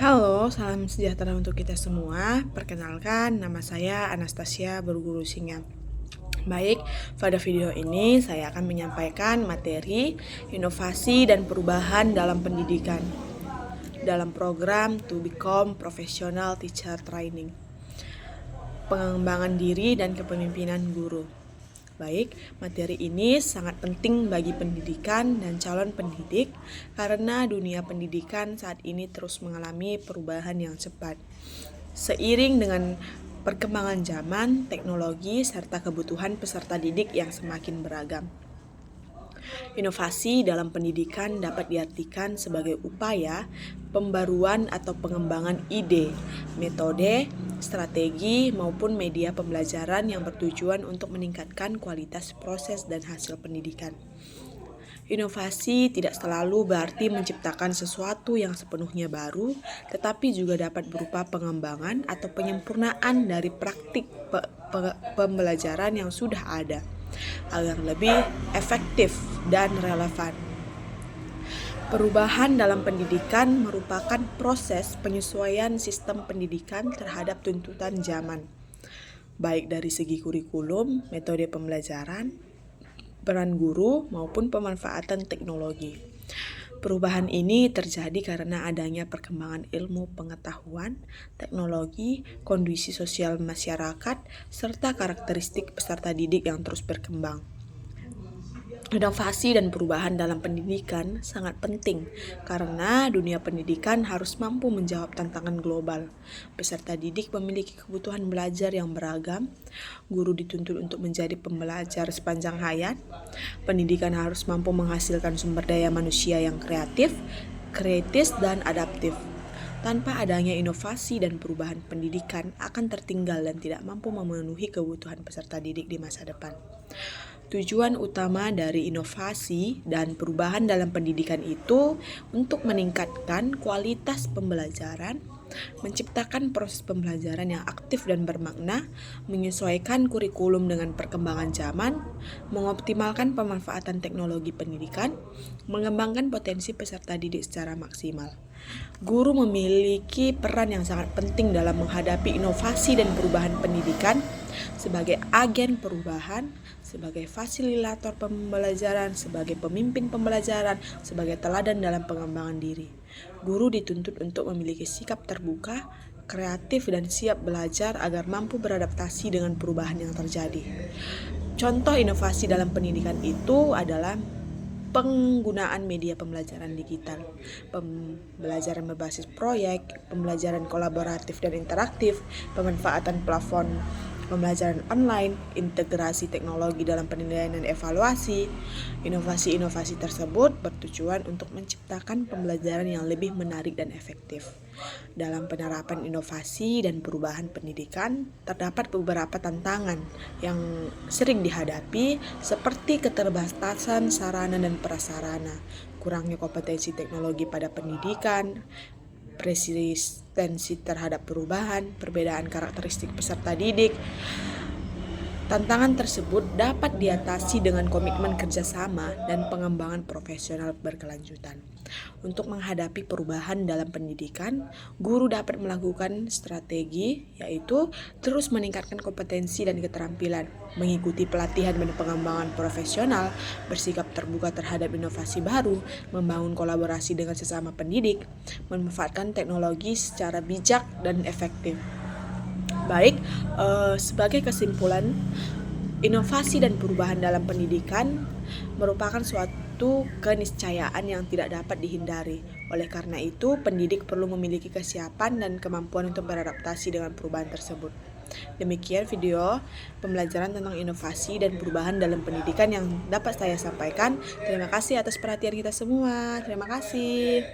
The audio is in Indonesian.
Halo, salam sejahtera untuk kita semua. Perkenalkan, nama saya Anastasia Berguru Singa. Baik, pada video ini saya akan menyampaikan materi inovasi dan perubahan dalam pendidikan dalam program To Become Professional Teacher Training, pengembangan diri dan kepemimpinan guru. Baik, materi ini sangat penting bagi pendidikan dan calon pendidik karena dunia pendidikan saat ini terus mengalami perubahan yang cepat. Seiring dengan perkembangan zaman, teknologi, serta kebutuhan peserta didik yang semakin beragam. Inovasi dalam pendidikan dapat diartikan sebagai upaya pembaruan atau pengembangan ide, metode, strategi, maupun media pembelajaran yang bertujuan untuk meningkatkan kualitas proses dan hasil pendidikan. Inovasi tidak selalu berarti menciptakan sesuatu yang sepenuhnya baru, tetapi juga dapat berupa pengembangan atau penyempurnaan dari praktik pembelajaran yang sudah ada, agar lebih efektif dan relevan. Perubahan dalam pendidikan merupakan proses penyesuaian sistem pendidikan terhadap tuntutan zaman, baik dari segi kurikulum, metode pembelajaran, peran guru, maupun pemanfaatan teknologi. Perubahan ini terjadi karena adanya perkembangan ilmu pengetahuan, teknologi, kondisi sosial masyarakat, serta karakteristik peserta didik yang terus berkembang. Inovasi dan perubahan dalam pendidikan sangat penting karena dunia pendidikan harus mampu menjawab tantangan global. Peserta didik memiliki kebutuhan belajar yang beragam, guru dituntut untuk menjadi pembelajar sepanjang hayat, pendidikan harus mampu menghasilkan sumber daya manusia yang kreatif, kritis, dan adaptif. Tanpa adanya inovasi dan perubahan, pendidikan akan tertinggal dan tidak mampu memenuhi kebutuhan peserta didik di masa depan. Tujuan utama dari inovasi dan perubahan dalam pendidikan itu untuk meningkatkan kualitas pembelajaran, menciptakan proses pembelajaran yang aktif dan bermakna, menyesuaikan kurikulum dengan perkembangan zaman, mengoptimalkan pemanfaatan teknologi pendidikan, mengembangkan potensi peserta didik secara maksimal. Guru memiliki peran yang sangat penting dalam menghadapi inovasi dan perubahan pendidikan sebagai agen perubahan, sebagai fasilitator pembelajaran, sebagai pemimpin pembelajaran, sebagai teladan dalam pengembangan diri. Guru dituntut untuk memiliki sikap terbuka, kreatif, dan siap belajar agar mampu beradaptasi dengan perubahan yang terjadi. Contoh inovasi dalam pendidikan itu adalah penggunaan media pembelajaran digital, pembelajaran berbasis proyek, pembelajaran kolaboratif dan interaktif, pemanfaatan platform pembelajaran online, integrasi teknologi dalam penilaian dan evaluasi. Inovasi-inovasi tersebut bertujuan untuk menciptakan pembelajaran yang lebih menarik dan efektif. Dalam penerapan inovasi dan perubahan pendidikan, terdapat beberapa tantangan yang sering dihadapi seperti keterbatasan sarana dan prasarana, kurangnya kompetensi teknologi pada pendidikan, resistensi terhadap perubahan, perbedaan karakteristik peserta didik. Tantangan tersebut dapat diatasi dengan komitmen kerjasama dan pengembangan profesional berkelanjutan. Untuk menghadapi perubahan dalam pendidikan, guru dapat melakukan strategi, yaitu terus meningkatkan kompetensi dan keterampilan, mengikuti pelatihan dan pengembangan profesional, bersikap terbuka terhadap inovasi baru, membangun kolaborasi dengan sesama pendidik, memanfaatkan teknologi secara bijak dan efektif. Baik, sebagai kesimpulan, inovasi dan perubahan dalam pendidikan merupakan suatu keniscayaan yang tidak dapat dihindari. Oleh karena itu, pendidik perlu memiliki kesiapan dan kemampuan untuk beradaptasi dengan perubahan tersebut. Demikian video pembelajaran tentang inovasi dan perubahan dalam pendidikan yang dapat saya sampaikan. Terima kasih atas perhatian kita semua. Terima kasih.